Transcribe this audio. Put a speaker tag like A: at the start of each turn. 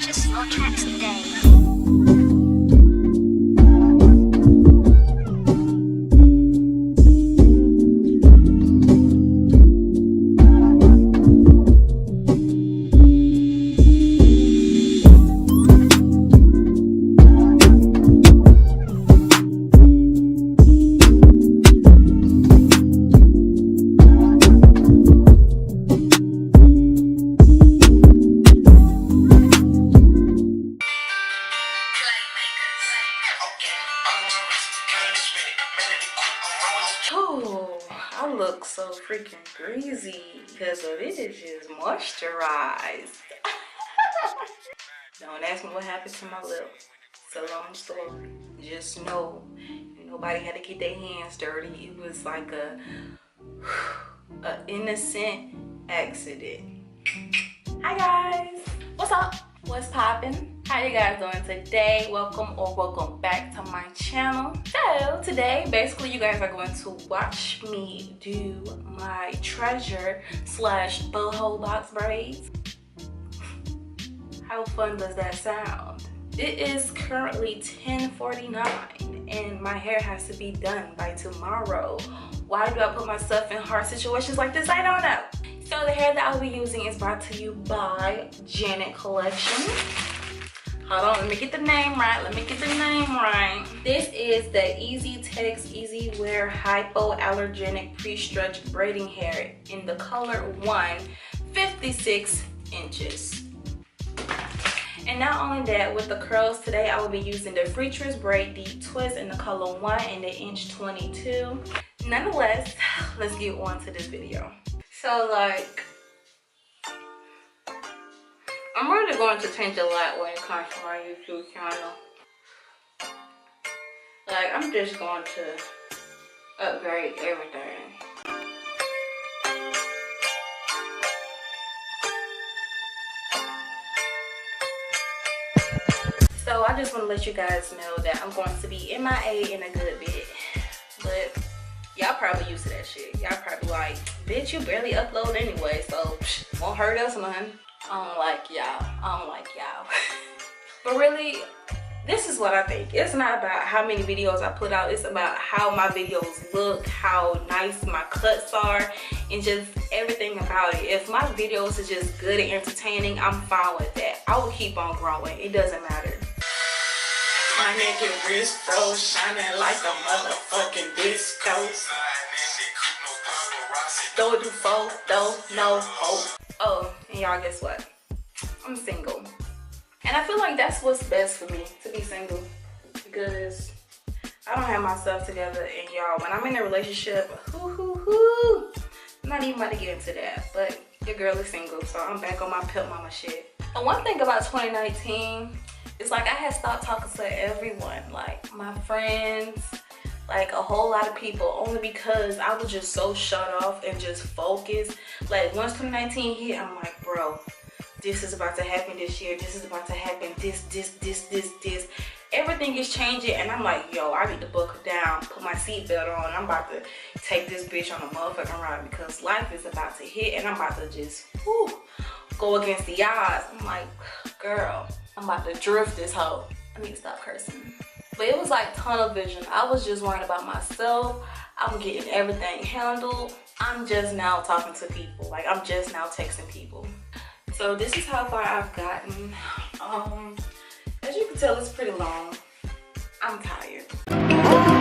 A: Purchase your tracks today.
B: Oh, I look so freaking greasy because of it is just moisturized. Don't ask me what happened to my lip. It's a long story. Just know nobody had to get their hands dirty. It was like a innocent accident. Hi guys, what's up? What's poppin'? How you guys doing today? Welcome or welcome back to my channel. So today basically you guys are going to watch me do my treasure slash boho box braids. How fun does that sound? It is currently 10:49 and my hair has to be done by tomorrow. Why do I put myself in hard situations like this? I don't know. So the hair that I'll be using is brought to you by Collection. Hold on, let me get the name right. This is the EZ Tex Easy Wear Hypoallergenic Pre-Stretched Braiding Hair in the color 1, 56 inches. And not only that, with the curls today, I will be using the Prestretched Braid Deep Twist in the color 1 and the inch 22. Nonetheless, let's get on to this video. So like, I'm really going to change a lot when it comes to my YouTube channel. Like, I'm just going to upgrade everything. So I just want to let you guys know that I'm going to be MIA in a good bit. But y'all probably used to that shit. Y'all probably like, bitch, you barely upload anyway, so won't hurt us none. I don't like y'all. But really, this is what I think. It's not about how many videos I put out. It's about how my videos look, how nice my cuts are, and just everything about it. If my videos are just good and entertaining, I'm fine with that. I will keep on growing. It doesn't matter.
C: My naked wrist froze, shining like a motherfucking disco.
B: Don't do photo, no hope. Oh, and y'all, guess what? I'm single. And I feel like that's what's best for me, to be single. Because I don't have myself together, and y'all, when I'm in a relationship, I'm not even about to get into that. But your girl is single, so I'm back on my pimp mama shit. And one thing about 2019, it's like I had stopped talking to everyone, like my friends, like a whole lot of people, only because I was just so shut off and just focused. Like once 2019 hit, I'm like, bro, this is about to happen this year, this is about to happen, this. Everything is changing, and I'm like, yo, I need to buckle down, put my seatbelt on. I'm about to take this bitch on a motherfucking ride because life is about to hit, and I'm about to just go against the odds. I'm like, girl, I'm about to drift this hoe. I need to stop cursing. But it was like tunnel vision. I was just worrying about myself. I'm getting everything handled. I'm just now talking to people. Like, I'm just now texting people. So this is how far I've gotten. As you can tell, it's pretty long. I'm tired.